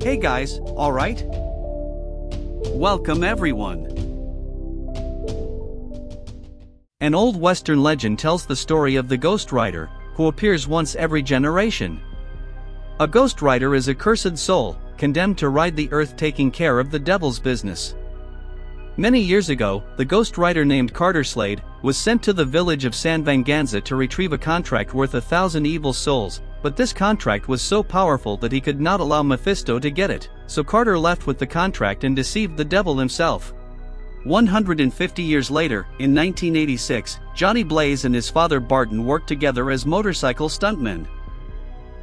Hey guys, alright? Welcome everyone. An old Western legend tells the story of the Ghost Rider, who appears once every generation. A Ghost Rider is a cursed soul, condemned to ride the earth taking care of the devil's business. Many years ago, the Ghost Rider named Carter Slade was sent to the village of San Venganza to retrieve a contract worth 1,000 evil souls, but this contract was so powerful that he could not allow Mephisto to get it, so Carter left with the contract and deceived the devil himself. 150 years later, in 1986, Johnny Blaze and his father Barton worked together as motorcycle stuntmen.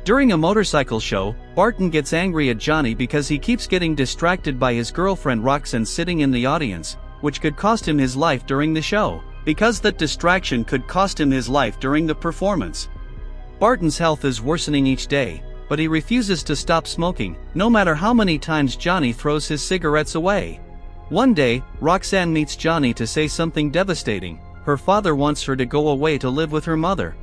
During a motorcycle show, Barton gets angry at Johnny because he keeps getting distracted by his girlfriend Roxanne sitting in the audience, which could cost him his life during the show, because that distraction could cost him his life during the performance. Barton's health is worsening each day, but he refuses to stop smoking, no matter how many times Johnny throws his cigarettes away. One day, Roxanne meets Johnny to say something devastating. Her father wants her to go away to live with her mother.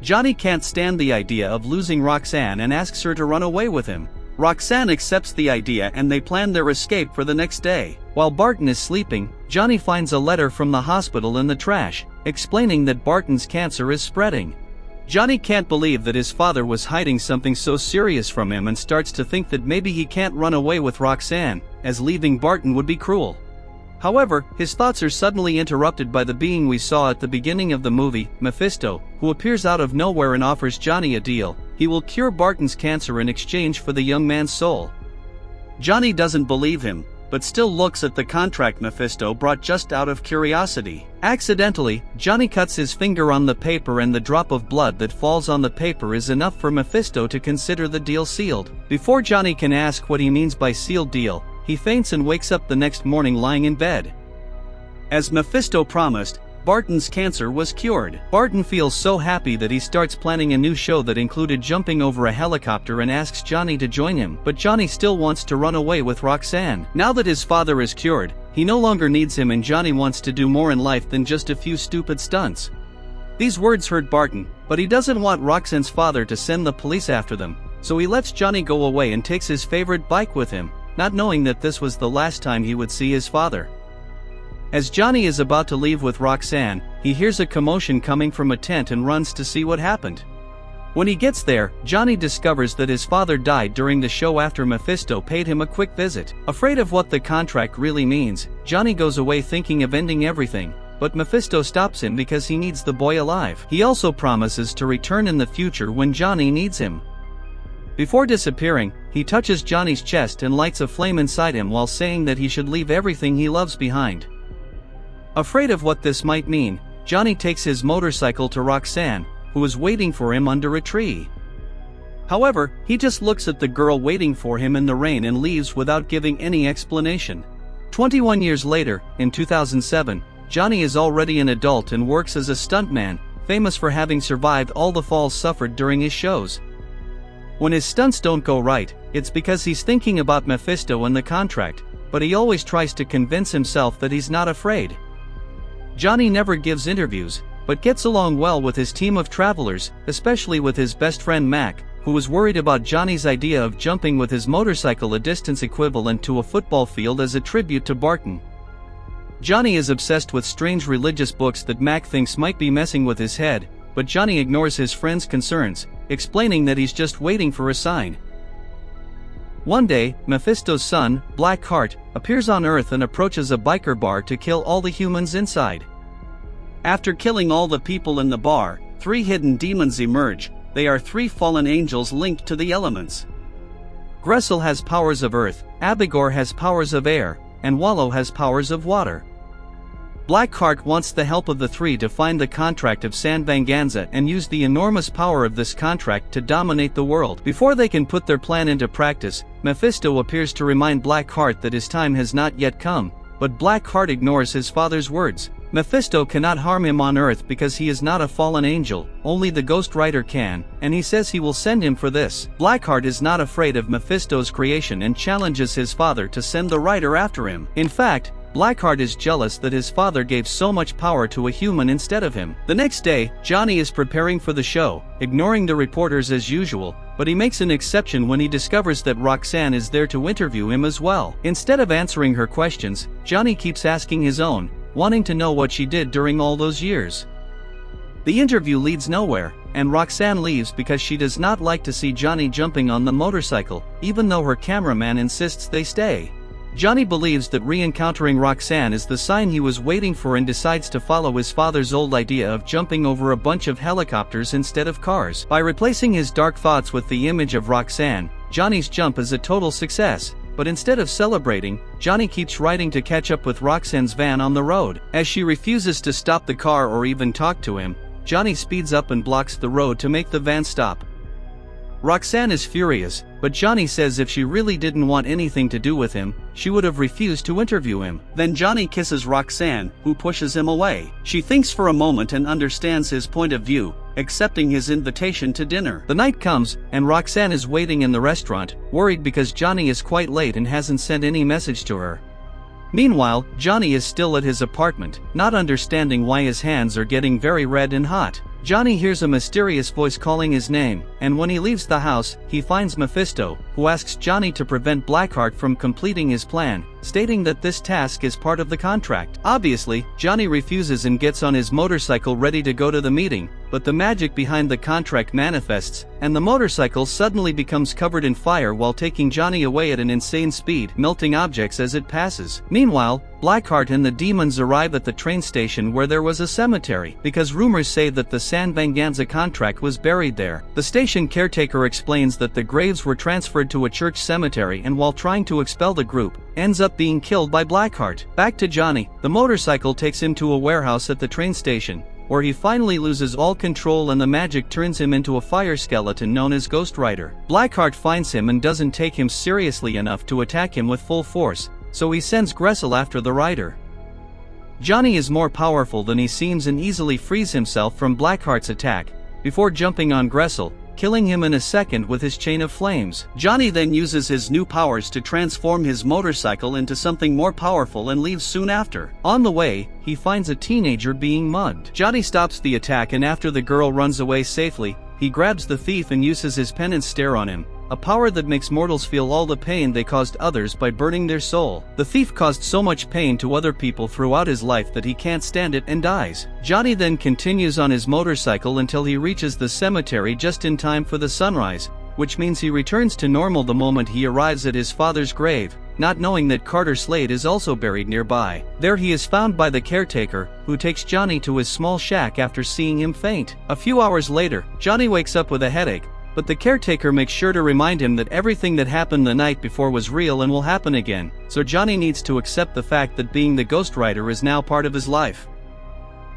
Johnny can't stand the idea of losing Roxanne and asks her to run away with him. Roxanne accepts the idea and they plan their escape for the next day. While Barton is sleeping, Johnny finds a letter from the hospital in the trash, explaining that Barton's cancer is spreading. Johnny can't believe that his father was hiding something so serious from him and starts to think that maybe he can't run away with Roxanne, as leaving Barton would be cruel. However, his thoughts are suddenly interrupted by the being we saw at the beginning of the movie, Mephisto, who appears out of nowhere and offers Johnny a deal. He will cure Barton's cancer in exchange for the young man's soul. Johnny doesn't believe him, but still looks at the contract Mephisto brought just out of curiosity. Accidentally, Johnny cuts his finger on the paper and the drop of blood that falls on the paper is enough for Mephisto to consider the deal sealed. Before Johnny can ask what he means by sealed deal, he faints and wakes up the next morning lying in bed. As Mephisto promised, Barton's cancer was cured. Barton feels so happy that he starts planning a new show that included jumping over a helicopter and asks Johnny to join him, but Johnny still wants to run away with Roxanne. Now that his father is cured, he no longer needs him and Johnny wants to do more in life than just a few stupid stunts. These words hurt Barton, but he doesn't want Roxanne's father to send the police after them, so he lets Johnny go away and takes his favorite bike with him, not knowing that this was the last time he would see his father. As Johnny is about to leave with Roxanne, he hears a commotion coming from a tent and runs to see what happened. When he gets there, Johnny discovers that his father died during the show after Mephisto paid him a quick visit. Afraid of what the contract really means, Johnny goes away thinking of ending everything, but Mephisto stops him because he needs the boy alive. He also promises to return in the future when Johnny needs him. Before disappearing, he touches Johnny's chest and lights a flame inside him while saying that he should leave everything he loves behind. Afraid of what this might mean, Johnny takes his motorcycle to Roxanne, who is waiting for him under a tree. However, he just looks at the girl waiting for him in the rain and leaves without giving any explanation. 21 years later, in 2007, Johnny is already an adult and works as a stuntman, famous for having survived all the falls suffered during his shows. When his stunts don't go right, it's because he's thinking about Mephisto and the contract, but he always tries to convince himself that he's not afraid. Johnny never gives interviews, but gets along well with his team of travelers, especially with his best friend Mac, who was worried about Johnny's idea of jumping with his motorcycle a distance equivalent to a football field as a tribute to Barton. Johnny is obsessed with strange religious books that Mac thinks might be messing with his head, but Johnny ignores his friend's concerns, explaining that he's just waiting for a sign. One day, Mephisto's son, Blackheart, appears on Earth and approaches a biker bar to kill all the humans inside. After killing all the people in the bar, 3 hidden demons emerge. They are 3 fallen angels linked to the elements. Gressel has powers of earth, Abigor has powers of air, and Wallow has powers of water. Blackheart wants the help of the 3 to find the contract of San Venganza and use the enormous power of this contract to dominate the world. Before they can put their plan into practice, Mephisto appears to remind Blackheart that his time has not yet come, but Blackheart ignores his father's words. Mephisto cannot harm him on Earth because he is not a fallen angel, only the Ghost Rider can, and he says he will send him for this. Blackheart is not afraid of Mephisto's creation and challenges his father to send the Rider after him. In fact, Blackheart is jealous that his father gave so much power to a human instead of him. The next day, Johnny is preparing for the show, ignoring the reporters as usual, but he makes an exception when he discovers that Roxanne is there to interview him as well. Instead of answering her questions, Johnny keeps asking his own, wanting to know what she did during all those years. The interview leads nowhere, and Roxanne leaves because she does not like to see Johnny jumping on the motorcycle, even though her cameraman insists they stay. Johnny believes that re-encountering Roxanne is the sign he was waiting for and decides to follow his father's old idea of jumping over a bunch of helicopters instead of cars. By replacing his dark thoughts with the image of Roxanne, Johnny's jump is a total success, but instead of celebrating, Johnny keeps riding to catch up with Roxanne's van on the road. As she refuses to stop the car or even talk to him, Johnny speeds up and blocks the road to make the van stop. Roxanne is furious, but Johnny says if she really didn't want anything to do with him, she would have refused to interview him. Then Johnny kisses Roxanne, who pushes him away. She thinks for a moment and understands his point of view, accepting his invitation to dinner. The night comes, and Roxanne is waiting in the restaurant, worried because Johnny is quite late and hasn't sent any message to her. Meanwhile, Johnny is still at his apartment, not understanding why his hands are getting very red and hot. Johnny hears a mysterious voice calling his name, and when he leaves the house, he finds Mephisto, who asks Johnny to prevent Blackheart from completing his plan, stating that this task is part of the contract. Obviously, Johnny refuses and gets on his motorcycle ready to go to the meeting, but the magic behind the contract manifests, and the motorcycle suddenly becomes covered in fire while taking Johnny away at an insane speed, melting objects as it passes. Meanwhile, Blackheart and the demons arrive at the train station where there was a cemetery, because rumors say that the San Venganza contract was buried there. The station caretaker explains that the graves were transferred to a church cemetery, and while trying to expel the group, ends up being killed by Blackheart. Back to Johnny, the motorcycle takes him to a warehouse at the train station, where he finally loses all control and the magic turns him into a fire skeleton known as Ghost Rider. Blackheart finds him and doesn't take him seriously enough to attack him with full force, so he sends Gressel after the rider. Johnny is more powerful than he seems and easily frees himself from Blackheart's attack, before jumping on Gressel, killing him in a second with his chain of flames. Johnny then uses his new powers to transform his motorcycle into something more powerful and leaves soon after. On the way, he finds a teenager being mugged. Johnny stops the attack, and after the girl runs away safely, he grabs the thief and uses his penance stare on him, a power that makes mortals feel all the pain they caused others by burning their soul. The thief caused so much pain to other people throughout his life that he can't stand it and dies. Johnny then continues on his motorcycle until he reaches the cemetery just in time for the sunrise, which means he returns to normal the moment he arrives at his father's grave, not knowing that Carter Slade is also buried nearby. There he is found by the caretaker, who takes Johnny to his small shack after seeing him faint. A few hours later, Johnny wakes up with a headache, but the caretaker makes sure to remind him that everything that happened the night before was real and will happen again, so Johnny needs to accept the fact that being the Ghost Rider is now part of his life.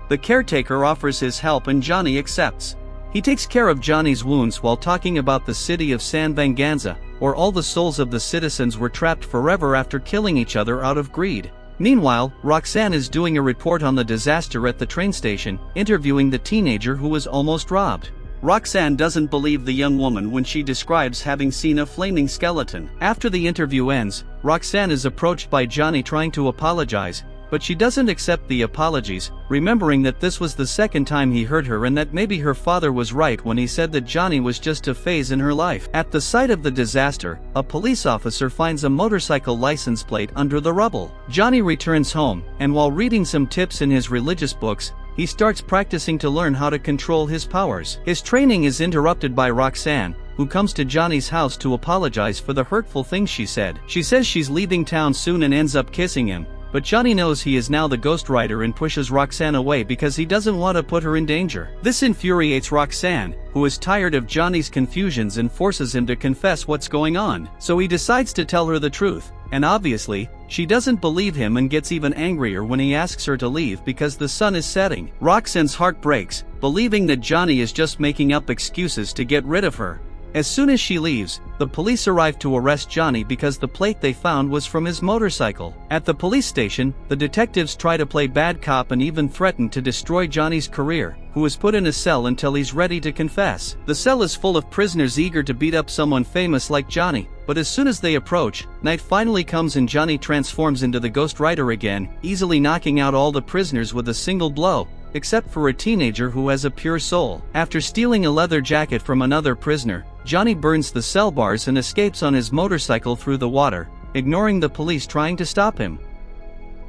The caretaker offers his help and Johnny accepts. He takes care of Johnny's wounds while talking about the city of San Venganza, where all the souls of the citizens were trapped forever after killing each other out of greed. Meanwhile, Roxanne is doing a report on the disaster at the train station, interviewing the teenager who was almost robbed. Roxanne doesn't believe the young woman when she describes having seen a flaming skeleton. After the interview ends, Roxanne is approached by Johnny trying to apologize, but she doesn't accept the apologies, remembering that this was the second time he hurt her and that maybe her father was right when he said that Johnny was just a phase in her life. At the site of the disaster, a police officer finds a motorcycle license plate under the rubble. Johnny returns home, and while reading some tips in his religious books, he starts practicing to learn how to control his powers. His training is interrupted by Roxanne, who comes to Johnny's house to apologize for the hurtful things she said. She says she's leaving town soon and ends up kissing him, but Johnny knows he is now the Ghost Rider and pushes Roxanne away because he doesn't want to put her in danger. This infuriates Roxanne, who is tired of Johnny's confusions and forces him to confess what's going on. So he decides to tell her the truth, and obviously, she doesn't believe him and gets even angrier when he asks her to leave because the sun is setting. Roxanne's heart breaks, believing that Johnny is just making up excuses to get rid of her. As soon as she leaves, the police arrive to arrest Johnny because the plate they found was from his motorcycle. At the police station, the detectives try to play bad cop and even threaten to destroy Johnny's career, who is put in a cell until he's ready to confess. The cell is full of prisoners eager to beat up someone famous like Johnny, but as soon as they approach, night finally comes and Johnny transforms into the Ghost Rider again, easily knocking out all the prisoners with a single blow, except for a teenager who has a pure soul. After stealing a leather jacket from another prisoner, Johnny burns the cell bars and escapes on his motorcycle through the water, ignoring the police trying to stop him.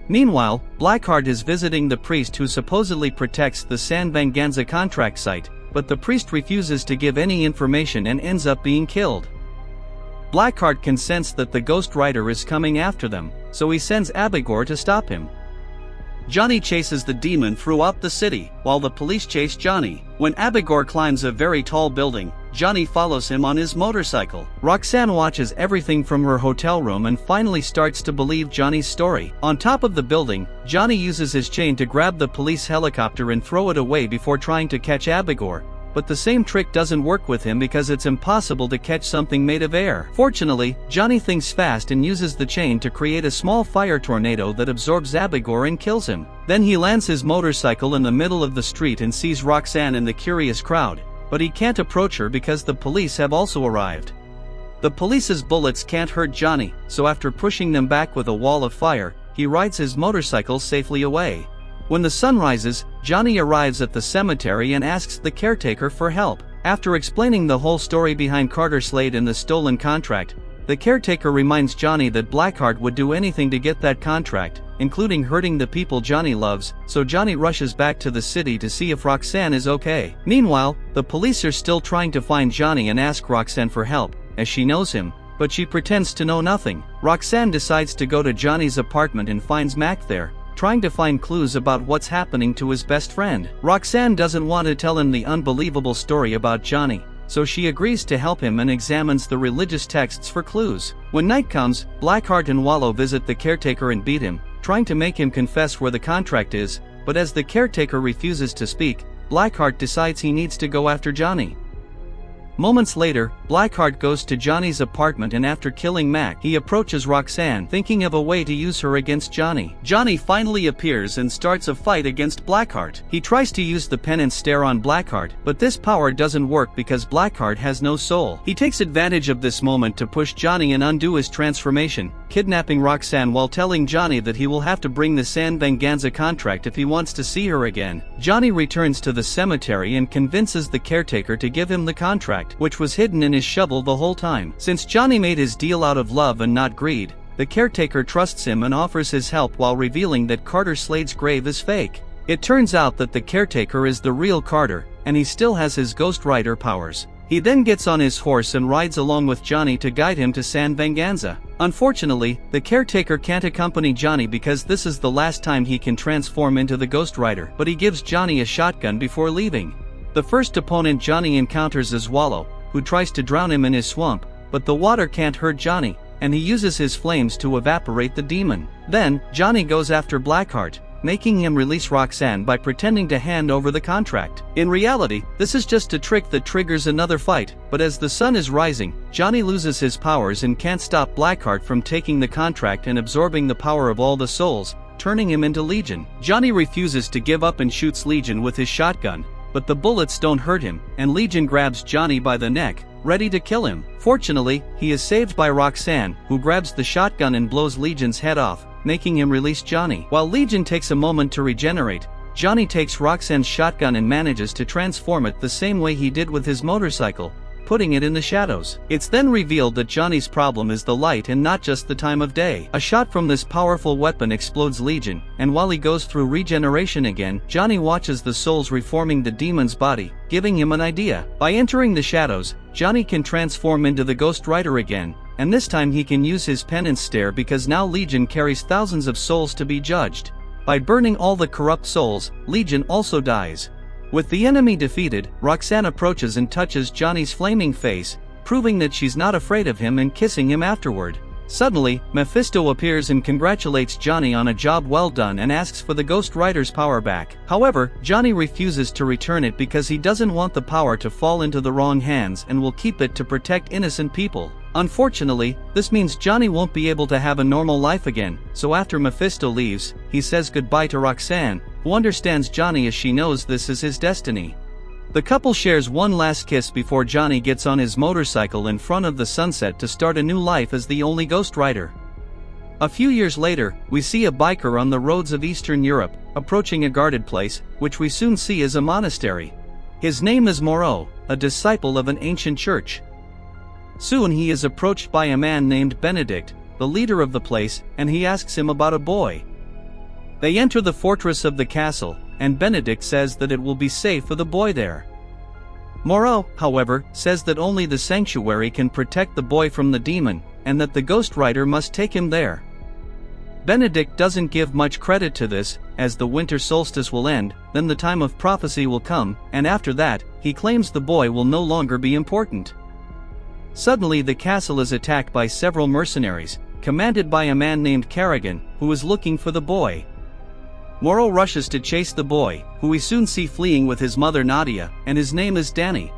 Meanwhile, Blackheart is visiting the priest who supposedly protects the San Venganza contract site, but the priest refuses to give any information and ends up being killed. Blackheart can sense that the Ghost Rider is coming after them, so he sends Abigor to stop him. Johnny chases the demon throughout the city, while the police chase Johnny. When Abigor climbs a very tall building, Johnny follows him on his motorcycle. Roxanne watches everything from her hotel room and finally starts to believe Johnny's story. On top of the building, Johnny uses his chain to grab the police helicopter and throw it away before trying to catch Abigor. But the same trick doesn't work with him because it's impossible to catch something made of air. Fortunately, Johnny thinks fast and uses the chain to create a small fire tornado that absorbs Abigor and kills him. Then he lands his motorcycle in the middle of the street and sees Roxanne in the curious crowd, but he can't approach her because the police have also arrived. The police's bullets can't hurt Johnny, so after pushing them back with a wall of fire, he rides his motorcycle safely away. When the sun rises, Johnny arrives at the cemetery and asks the caretaker for help. After explaining the whole story behind Carter Slade and the stolen contract, the caretaker reminds Johnny that Blackheart would do anything to get that contract, including hurting the people Johnny loves, so Johnny rushes back to the city to see if Roxanne is okay. Meanwhile, the police are still trying to find Johnny and ask Roxanne for help, as she knows him, but she pretends to know nothing. Roxanne decides to go to Johnny's apartment and finds Mac there, trying to find clues about what's happening to his best friend. Roxanne doesn't want to tell him the unbelievable story about Johnny, so she agrees to help him and examines the religious texts for clues. When night comes, Blackheart and Wallow visit the caretaker and beat him, trying to make him confess where the contract is, but as the caretaker refuses to speak, Blackheart decides he needs to go after Johnny. Moments later, Blackheart goes to Johnny's apartment and after killing Mac, he approaches Roxanne, thinking of a way to use her against Johnny. Johnny finally appears and starts a fight against Blackheart. He tries to use the penance stare on Blackheart, but this power doesn't work because Blackheart has no soul. He takes advantage of this moment to push Johnny and undo his transformation, kidnapping Roxanne while telling Johnny that he will have to bring the San Venganza contract if he wants to see her again. Johnny returns to the cemetery and convinces the caretaker to give him the contract, which was hidden in his shovel the whole time. Since Johnny made his deal out of love and not greed, the caretaker trusts him and offers his help while revealing that Carter Slade's grave is fake. It turns out that the caretaker is the real Carter, and he still has his Ghost Rider powers. He then gets on his horse and rides along with Johnny to guide him to San Venganza. Unfortunately, the caretaker can't accompany Johnny because this is the last time he can transform into the Ghost Rider, but he gives Johnny a shotgun before leaving. The first opponent Johnny encounters is Wallow, who tries to drown him in his swamp, but the water can't hurt Johnny, and he uses his flames to evaporate the demon. Then, Johnny goes after Blackheart, making him release Roxanne by pretending to hand over the contract. In reality, this is just a trick that triggers another fight, but as the sun is rising, Johnny loses his powers and can't stop Blackheart from taking the contract and absorbing the power of all the souls, turning him into Legion. Johnny refuses to give up and shoots Legion with his shotgun, but the bullets don't hurt him, and Legion grabs Johnny by the neck, ready to kill him. Fortunately, he is saved by Roxanne, who grabs the shotgun and blows Legion's head off, making him release Johnny. While Legion takes a moment to regenerate, Johnny takes Roxanne's shotgun and manages to transform it the same way he did with his motorcycle, putting it in the shadows. It's then revealed that Johnny's problem is the light and not just the time of day. A shot from this powerful weapon explodes Legion, and while he goes through regeneration again, Johnny watches the souls reforming the demon's body, giving him an idea. By entering the shadows, Johnny can transform into the Ghost Rider again, and this time he can use his penance stare because now Legion carries thousands of souls to be judged. By burning all the corrupt souls, Legion also dies. With the enemy defeated, Roxanne approaches and touches Johnny's flaming face, proving that she's not afraid of him and kissing him afterward. Suddenly, Mephisto appears and congratulates Johnny on a job well done and asks for the Ghost Rider's power back. However, Johnny refuses to return it because he doesn't want the power to fall into the wrong hands and will keep it to protect innocent people. Unfortunately, this means Johnny won't be able to have a normal life again, so after Mephisto leaves, he says goodbye to Roxanne, who understands Johnny as she knows this is his destiny. The couple shares one last kiss before Johnny gets on his motorcycle in front of the sunset to start a new life as the only Ghost Rider. A few years later, we see a biker on the roads of Eastern Europe, approaching a guarded place, which we soon see is a monastery. His name is Moreau, a disciple of an ancient church. Soon he is approached by a man named Benedict, the leader of the place, and he asks him about a boy. They enter the fortress of the castle, and Benedict says that it will be safe for the boy there. Moreau, however, says that only the sanctuary can protect the boy from the demon, and that the ghostwriter must take him there. Benedict doesn't give much credit to this, as the winter solstice will end, then the time of prophecy will come, and after that, he claims the boy will no longer be important. Suddenly the castle is attacked by several mercenaries, commanded by a man named Kerrigan, who is looking for the boy. Moreau rushes to chase the boy, who we soon see fleeing with his mother Nadia, and his name is Danny.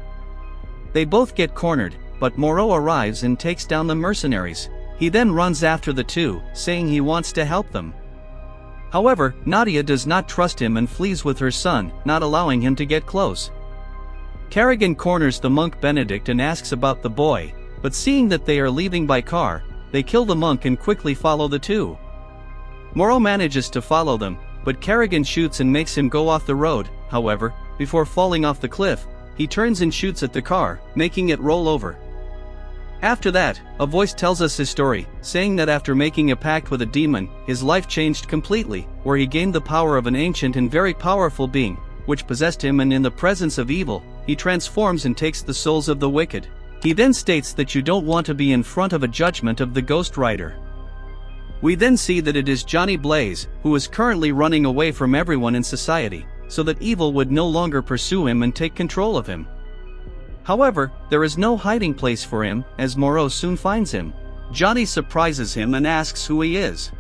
They both get cornered, but Moreau arrives and takes down the mercenaries. He then runs after the two, saying he wants to help them. However, Nadia does not trust him and flees with her son, not allowing him to get close. Kerrigan corners the monk Benedict and asks about the boy, but seeing that they are leaving by car, they kill the monk and quickly follow the two. Moreau manages to follow them, but Kerrigan shoots and makes him go off the road. However, before falling off the cliff, he turns and shoots at the car, making it roll over. After that, a voice tells us his story, saying that after making a pact with a demon, his life changed completely, where he gained the power of an ancient and very powerful being, which possessed him, and in the presence of evil, he transforms and takes the souls of the wicked. He then states that you don't want to be in front of a judgment of the ghostwriter. We then see that it is Johnny Blaze, who is currently running away from everyone in society, so that evil would no longer pursue him and take control of him. However, there is no hiding place for him, as Moreau soon finds him. Johnny surprises him and asks who he is.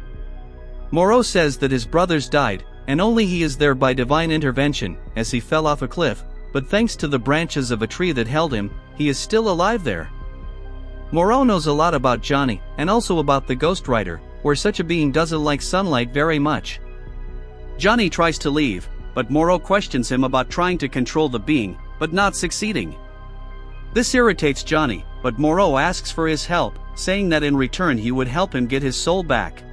Moreau says that his brothers died, and only he is there by divine intervention, as he fell off a cliff, but thanks to the branches of a tree that held him, he is still alive there. Moreau knows a lot about Johnny, and also about the ghostwriter, where such a being doesn't like sunlight very much. Johnny tries to leave, but Moreau questions him about trying to control the being, but not succeeding. This irritates Johnny, but Moreau asks for his help, saying that in return he would help him get his soul back.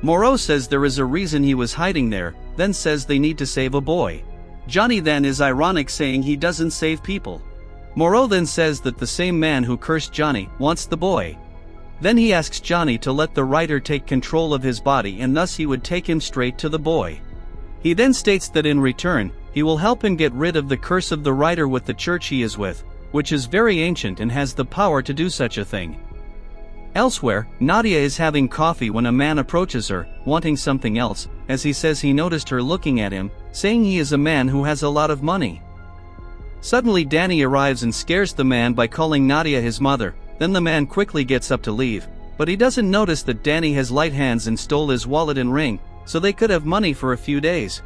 Moreau says there is a reason he was hiding there, then says they need to save a boy. Johnny then is ironic, saying he doesn't save people. Moreau then says that the same man who cursed Johnny wants the boy. Then he asks Johnny to let the writer take control of his body, and thus he would take him straight to the boy. He then states that in return, he will help him get rid of the curse of the writer with the church he is with, which is very ancient and has the power to do such a thing. Elsewhere, Nadia is having coffee when a man approaches her, wanting something else, as he says he noticed her looking at him, saying he is a man who has a lot of money. Suddenly Danny arrives and scares the man by calling Nadia his mother, then the man quickly gets up to leave, but he doesn't notice that Danny has light hands and stole his wallet and ring, so they could have money for a few days.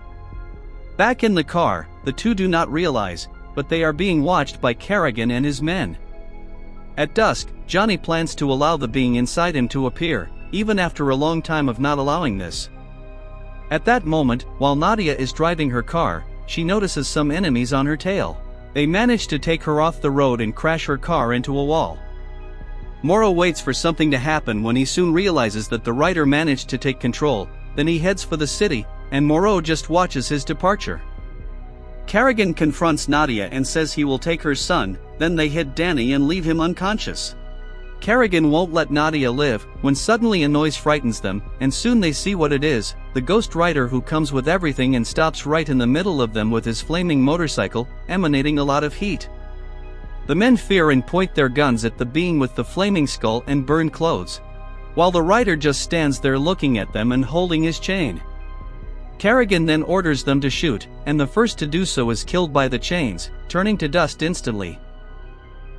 Back in the car, the two do not realize, but they are being watched by Kerrigan and his men. At dusk, Johnny plans to allow the being inside him to appear, even after a long time of not allowing this. At that moment, while Nadia is driving her car, she notices some enemies on her tail. They manage to take her off the road and crash her car into a wall. Moreau waits for something to happen when he soon realizes that the writer managed to take control, then he heads for the city, and Moreau just watches his departure. Kerrigan confronts Nadia and says he will take her son, then they hit Danny and leave him unconscious. Kerrigan won't let Nadia live, when suddenly a noise frightens them, and soon they see what it is, the ghost rider who comes with everything and stops right in the middle of them with his flaming motorcycle, emanating a lot of heat. The men fear and point their guns at the being with the flaming skull and burned clothes, while the rider just stands there looking at them and holding his chain. Kerrigan then orders them to shoot, and the first to do so is killed by the chains, turning to dust instantly.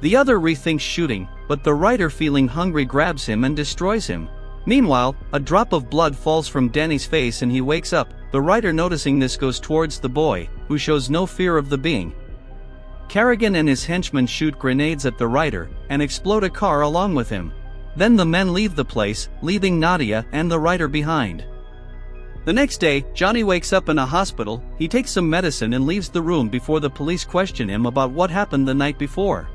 The other rethinks shooting, but the rider, feeling hungry, grabs him and destroys him. Meanwhile, a drop of blood falls from Danny's face and he wakes up. The rider, noticing this, goes towards the boy, who shows no fear of the being. Kerrigan and his henchmen shoot grenades at the rider, and explode a car along with him. Then the men leave the place, leaving Nadia and the rider behind. The next day, Johnny wakes up in a hospital. He takes some medicine and leaves the room before the police question him about what happened the night before.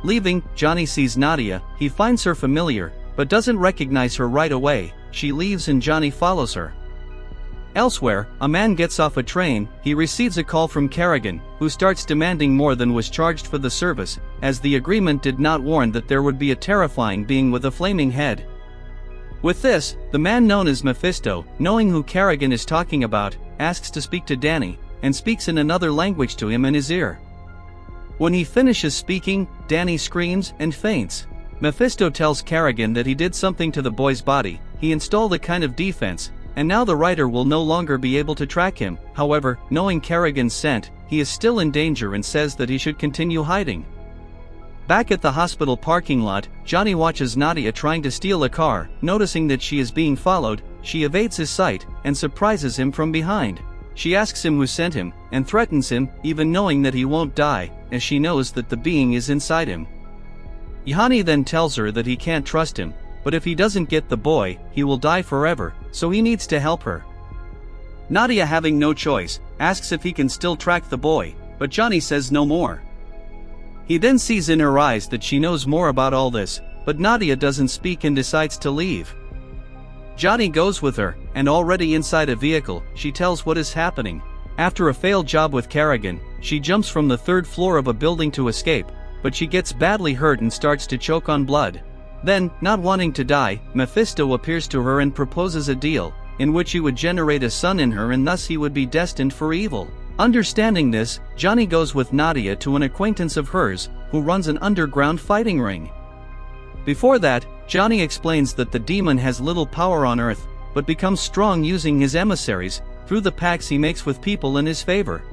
Leaving, Johnny sees Nadia. He finds her familiar, but doesn't recognize her right away. She leaves and Johnny follows her. Elsewhere, a man gets off a train. He receives a call from Kerrigan, who starts demanding more than was charged for the service, as the agreement did not warn that there would be a terrifying being with a flaming head. With this, the man known as Mephisto, knowing who Kerrigan is talking about, asks to speak to Danny, and speaks in another language to him in his ear. When he finishes speaking, Danny screams and faints. Mephisto tells Kerrigan that he did something to the boy's body. He installed a kind of defense, and now the writer will no longer be able to track him. However, knowing Kerrigan's scent, he is still in danger and says that he should continue hiding. Back at the hospital parking lot, Johnny watches Nadia trying to steal a car. Noticing that she is being followed, she evades his sight and surprises him from behind. She asks him who sent him, and threatens him, even knowing that he won't die, as she knows that the being is inside him. Johnny then tells her that he can't trust him, but if he doesn't get the boy, he will die forever, so he needs to help her. Nadia, having no choice, asks if he can still track the boy, but Johnny says no more. He then sees in her eyes that she knows more about all this, but Nadia doesn't speak and decides to leave. Johnny goes with her, and already inside a vehicle, she tells what is happening. After a failed job with Kerrigan, she jumps from the 3rd floor of a building to escape, but she gets badly hurt and starts to choke on blood. Then, not wanting to die, Mephisto appears to her and proposes a deal, in which he would generate a son in her and thus he would be destined for evil. Understanding this, Johnny goes with Nadia to an acquaintance of hers, who runs an underground fighting ring. Before that, Johnny explains that the demon has little power on Earth, but becomes strong using his emissaries, through the pacts he makes with people in his favor.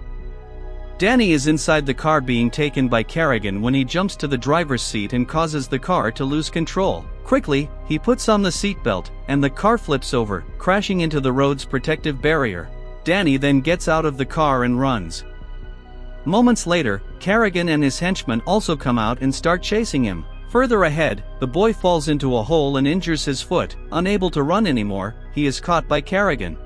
Danny is inside the car being taken by Kerrigan when he jumps to the driver's seat and causes the car to lose control. Quickly, he puts on the seatbelt, and the car flips over, crashing into the road's protective barrier. Danny then gets out of the car and runs. Moments later, Kerrigan and his henchmen also come out and start chasing him. Further ahead, the boy falls into a hole and injures his foot. Unable to run anymore, he is caught by Kerrigan.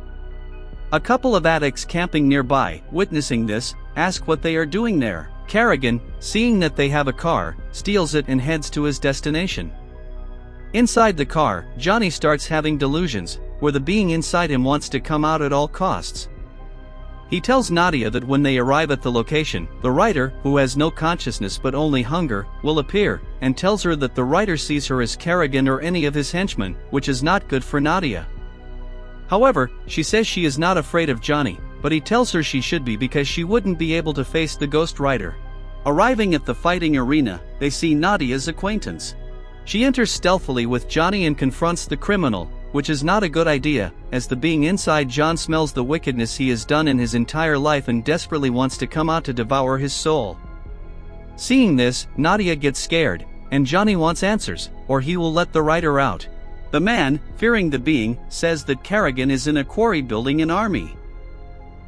A couple of addicts camping nearby, witnessing this, ask what they are doing there. Kerrigan, seeing that they have a car, steals it and heads to his destination. Inside the car, Johnny starts having delusions, where the being inside him wants to come out at all costs. He tells Nadia that when they arrive at the location, the writer, who has no consciousness but only hunger, will appear, and tells her that the writer sees her as Kerrigan or any of his henchmen, which is not good for Nadia. However, she says she is not afraid of Johnny, but he tells her she should be because she wouldn't be able to face the Ghost Rider. Arriving at the fighting arena, they see Nadia's acquaintance. She enters stealthily with Johnny and confronts the criminal, which is not a good idea, as the being inside John smells the wickedness he has done in his entire life and desperately wants to come out to devour his soul. Seeing this, Nadia gets scared, and Johnny wants answers, or he will let the writer out. The man, fearing the being, says that Kerrigan is in a quarry building an army.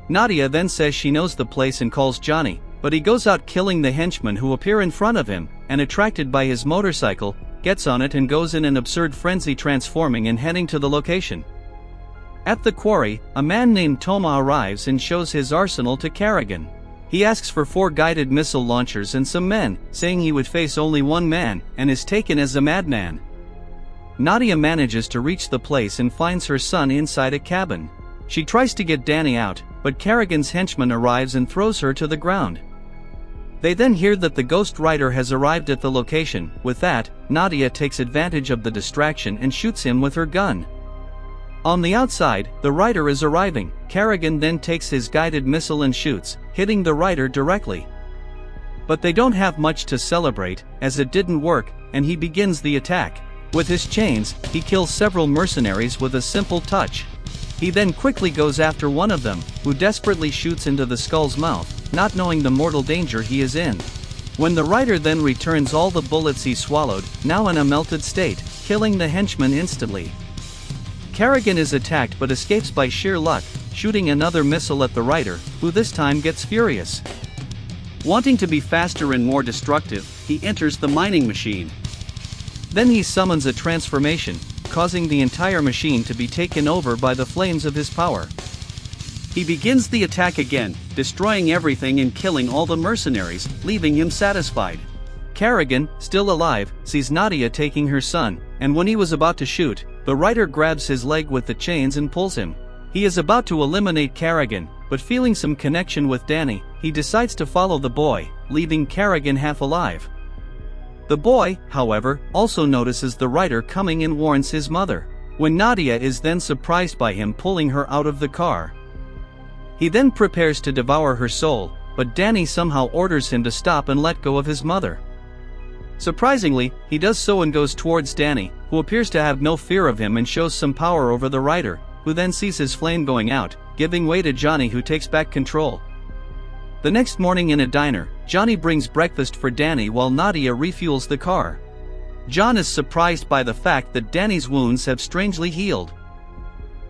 Nadia then says she knows the place and calls Johnny, but he goes out killing the henchmen who appear in front of him, and attracted by his motorcycle, gets on it and goes in an absurd frenzy, transforming and heading to the location. At the quarry, a man named Toma arrives and shows his arsenal to Kerrigan. He asks for 4 guided missile launchers and some men, saying he would face only one man, and is taken as a madman. Nadia manages to reach the place and finds her son inside a cabin. She tries to get Danny out, but Kerrigan's henchman arrives and throws her to the ground. They then hear that the Ghost Rider has arrived at the location. With that, Nadia takes advantage of the distraction and shoots him with her gun. On the outside, the Rider is arriving. Kerrigan then takes his guided missile and shoots, hitting the Rider directly. But they don't have much to celebrate, as it didn't work, and he begins the attack. With his chains, he kills several mercenaries with a simple touch. He then quickly goes after one of them, who desperately shoots into the skull's mouth, not knowing the mortal danger he is in. When the Rider then returns all the bullets he swallowed, now in a melted state, killing the henchman instantly. Kerrigan is attacked but escapes by sheer luck, shooting another missile at the Rider, who this time gets furious. Wanting to be faster and more destructive, he enters the mining machine. Then he summons a transformation, causing the entire machine to be taken over by the flames of his power. He begins the attack again, destroying everything and killing all the mercenaries, leaving him satisfied. Kerrigan, still alive, sees Nadia taking her son, and when he was about to shoot, the writer grabs his leg with the chains and pulls him. He is about to eliminate Kerrigan, but feeling some connection with Danny, he decides to follow the boy, leaving Kerrigan half alive. The boy, however, also notices the writer coming and warns his mother. When Nadia is then surprised by him pulling her out of the car. He then prepares to devour her soul, but Danny somehow orders him to stop and let go of his mother. Surprisingly, he does so and goes towards Danny, who appears to have no fear of him and shows some power over the writer, who then sees his flame going out, giving way to Johnny, who takes back control. The next morning in a diner, Johnny brings breakfast for Danny while Nadia refuels the car. John is surprised by the fact that Danny's wounds have strangely healed.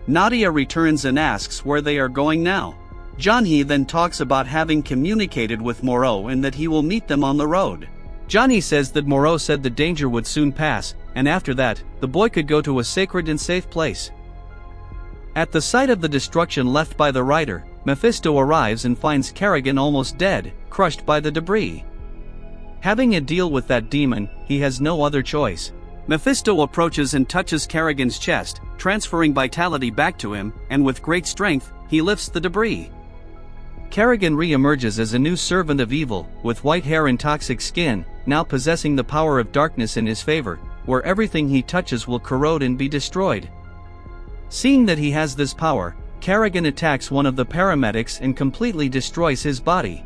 Nadia returns and asks where they are going now. Johnny then talks about having communicated with Moreau and that he will meet them on the road. Johnny says that Moreau said the danger would soon pass, and after that, the boy could go to a sacred and safe place. At the site of the destruction left by the writer, Mephisto arrives and finds Kerrigan almost dead, crushed by the debris. Having a deal with that demon, he has no other choice. Mephisto approaches and touches Kerrigan's chest, transferring vitality back to him, and with great strength, he lifts the debris. Kerrigan re-emerges as a new servant of evil, with white hair and toxic skin, now possessing the power of darkness in his favor, where everything he touches will corrode and be destroyed. Seeing that he has this power, Kerrigan attacks one of the paramedics and completely destroys his body.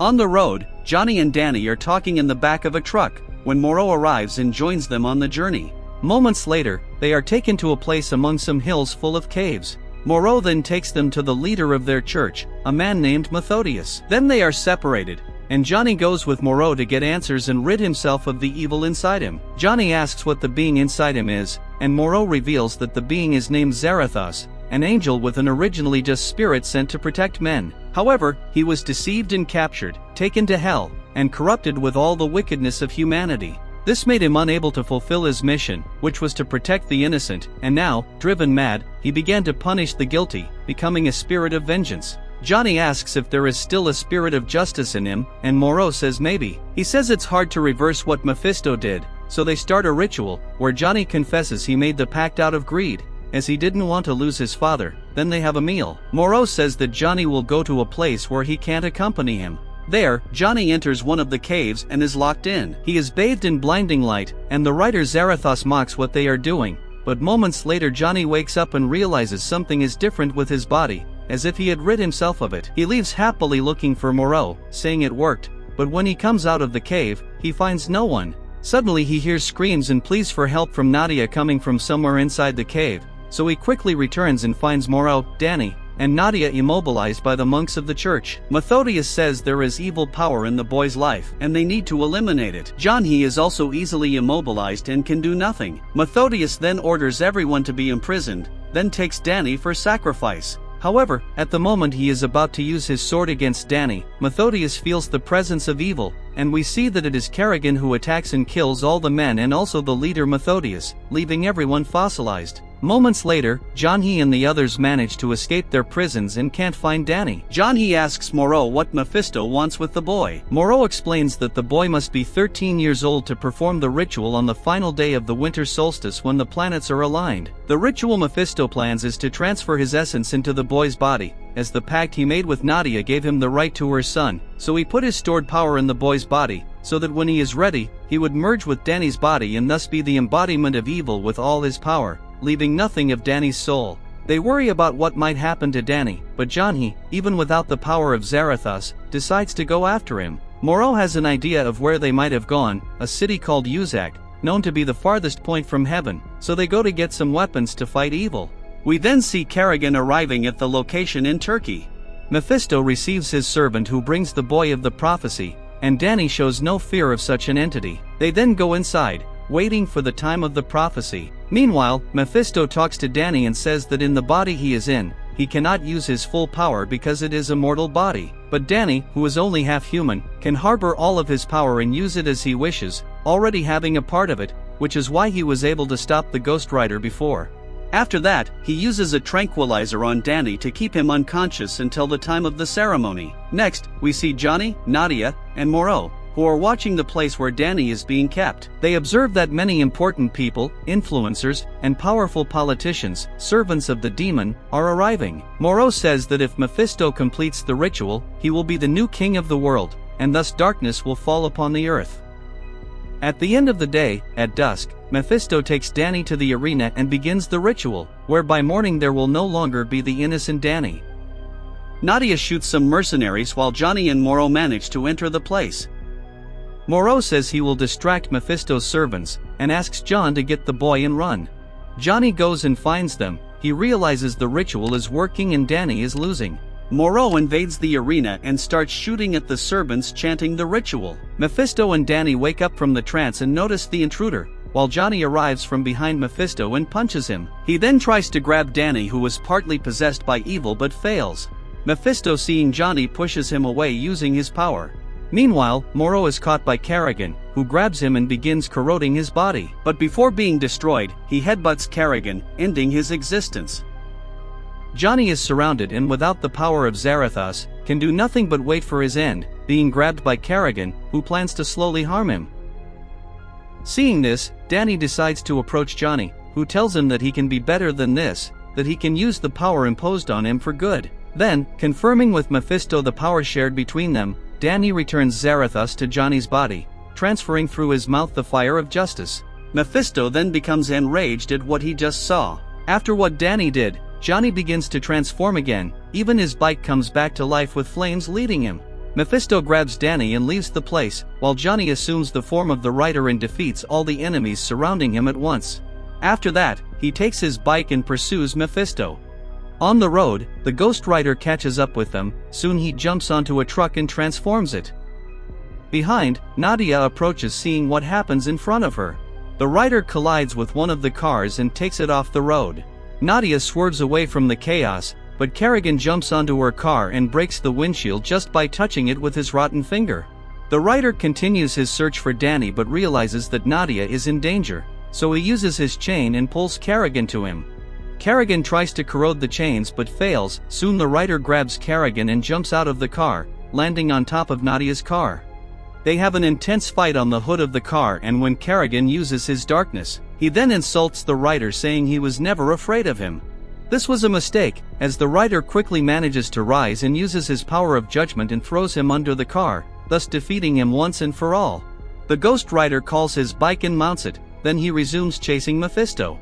On the road, Johnny and Danny are talking in the back of a truck, when Moreau arrives and joins them on the journey. Moments later, they are taken to a place among some hills full of caves. Moreau then takes them to the leader of their church, a man named Methodius. Then they are separated, and Johnny goes with Moreau to get answers and rid himself of the evil inside him. Johnny asks what the being inside him is, and Moreau reveals that the being is named Zarathos, an angel with an originally just spirit sent to protect men. However, he was deceived and captured, taken to hell, and corrupted with all the wickedness of humanity. This made him unable to fulfill his mission, which was to protect the innocent, and now, driven mad, he began to punish the guilty, becoming a spirit of vengeance. Johnny asks if there is still a spirit of justice in him, and Moreau says maybe. He says it's hard to reverse what Mephisto did, so they start a ritual, where Johnny confesses he made the pact out of greed, as he didn't want to lose his father. Then they have a meal. Moreau says that Johnny will go to a place where he can't accompany him. There, Johnny enters one of the caves and is locked in. He is bathed in blinding light, and the writer Zarathos mocks what they are doing, but moments later Johnny wakes up and realizes something is different with his body, as if he had rid himself of it. He leaves happily looking for Moreau, saying it worked, but when he comes out of the cave, he finds no one. Suddenly he hears screams and pleas for help from Nadia coming from somewhere inside the cave, so he quickly returns and finds Moreau, Danny, and Nadia immobilized by the monks of the church. Methodius says there is evil power in the boy's life, and they need to eliminate it. Johnny is also easily immobilized and can do nothing. Methodius then orders everyone to be imprisoned, then takes Danny for sacrifice. However, at the moment he is about to use his sword against Danny, Methodius feels the presence of evil, and we see that it is Kerrigan who attacks and kills all the men and also the leader Methodius, leaving everyone fossilized. Moments later, Johnny and the others manage to escape their prisons and can't find Danny. Johnny asks Moreau what Mephisto wants with the boy. Moreau explains that the boy must be 13 years old to perform the ritual on the final day of the winter solstice when the planets are aligned. The ritual Mephisto plans is to transfer his essence into the boy's body, as the pact he made with Nadia gave him the right to her son, so he put his stored power in the boy's body, so that when he is ready, he would merge with Danny's body and thus be the embodiment of evil with all his power, leaving nothing of Danny's soul. They worry about what might happen to Danny, but Johnny, even without the power of Zarathos, decides to go after him. Moreau has an idea of where they might have gone, a city called Uzak, known to be the farthest point from heaven, so they go to get some weapons to fight evil. We then see Kerrigan arriving at the location in Turkey. Mephisto receives his servant who brings the boy of the prophecy, and Danny shows no fear of such an entity. They then go inside, waiting for the time of the prophecy. Meanwhile, Mephisto talks to Danny and says that in the body he is in, he cannot use his full power because it is a mortal body. But Danny, who is only half human, can harbor all of his power and use it as he wishes, already having a part of it, which is why he was able to stop the Ghost Rider before. After that, he uses a tranquilizer on Danny to keep him unconscious until the time of the ceremony. Next, we see Johnny, Nadia, and Moreau, who are watching the place where Danny is being kept. They observe that many important people, influencers, and powerful politicians, servants of the demon, are arriving. Moreau says that if Mephisto completes the ritual, he will be the new king of the world, and thus darkness will fall upon the earth. At the end of the day, at dusk, Mephisto takes Danny to the arena and begins the ritual, where by morning there will no longer be the innocent Danny. Nadia shoots some mercenaries while Johnny and Moreau manage to enter the place. Moreau says he will distract Mephisto's servants, and asks John to get the boy and run. Johnny goes and finds them. He realizes the ritual is working and Danny is losing. Moreau invades the arena and starts shooting at the servants chanting the ritual. Mephisto and Danny wake up from the trance and notice the intruder, while Johnny arrives from behind Mephisto and punches him. He then tries to grab Danny, who was partly possessed by evil but fails. Mephisto, seeing Johnny, pushes him away using his power. Meanwhile, Moreau is caught by Kerrigan, who grabs him and begins corroding his body. But before being destroyed, he headbutts Kerrigan, ending his existence. Johnny is surrounded and without the power of Zarathos, can do nothing but wait for his end, being grabbed by Kerrigan, who plans to slowly harm him. Seeing this, Danny decides to approach Johnny, who tells him that he can be better than this, that he can use the power imposed on him for good. Then, confirming with Mephisto the power shared between them, Danny returns Zarathos to Johnny's body, transferring through his mouth the fire of justice. Mephisto then becomes enraged at what he just saw. After what Danny did, Johnny begins to transform again, even his bike comes back to life with flames leading him. Mephisto grabs Danny and leaves the place, while Johnny assumes the form of the Rider and defeats all the enemies surrounding him at once. After that, he takes his bike and pursues Mephisto. On the road, the Ghost Rider catches up with them. Soon he jumps onto a truck and transforms it. Behind, Nadia approaches, seeing what happens in front of her. The Rider collides with one of the cars and takes it off the road. Nadia swerves away from the chaos, but Kerrigan jumps onto her car and breaks the windshield just by touching it with his rotten finger. The Rider continues his search for Danny but realizes that Nadia is in danger, so he uses his chain and pulls Kerrigan to him. Kerrigan tries to corrode the chains but fails. Soon the Rider grabs Kerrigan and jumps out of the car, landing on top of Nadia's car. They have an intense fight on the hood of the car, and when Kerrigan uses his darkness, he then insults the Rider, saying he was never afraid of him. This was a mistake, as the Rider quickly manages to rise and uses his power of judgment and throws him under the car, thus defeating him once and for all. The Ghost Rider calls his bike and mounts it, then he resumes chasing Mephisto.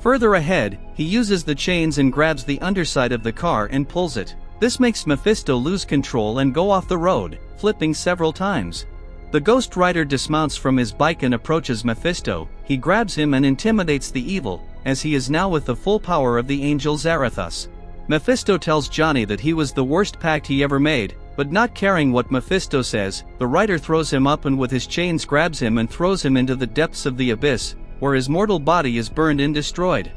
Further ahead, he uses the chains and grabs the underside of the car and pulls it. This makes Mephisto lose control and go off the road, flipping several times. The Ghost Rider dismounts from his bike and approaches Mephisto. He grabs him and intimidates the evil, as he is now with the full power of the angel Zarathos. Mephisto tells Johnny that he was the worst pact he ever made, but not caring what Mephisto says, the Rider throws him up and with his chains grabs him and throws him into the depths of the abyss, where his mortal body is burned and destroyed.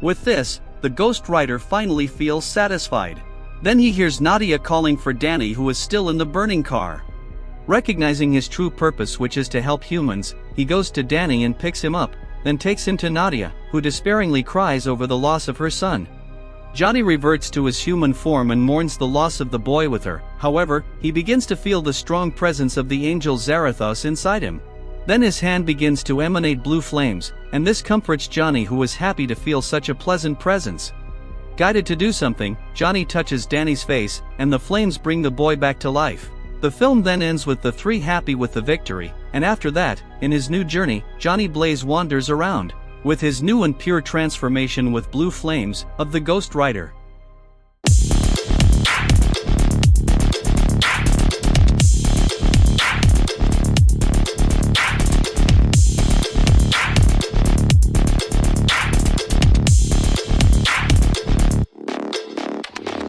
With this, the Ghost Rider finally feels satisfied. Then he hears Nadia calling for Danny, who is still in the burning car. Recognizing his true purpose, which is to help humans, he goes to Danny and picks him up, then takes him to Nadia, who despairingly cries over the loss of her son. Johnny reverts to his human form and mourns the loss of the boy with her. However, he begins to feel the strong presence of the angel Zarathos inside him. Then his hand begins to emanate blue flames, and this comforts Johnny, who is happy to feel such a pleasant presence. Guided to do something, Johnny touches Danny's face, and the flames bring the boy back to life. The film then ends with the three happy with the victory, and after that, in his new journey, Johnny Blaze wanders around, with his new and pure transformation with blue flames, of the Ghost Rider.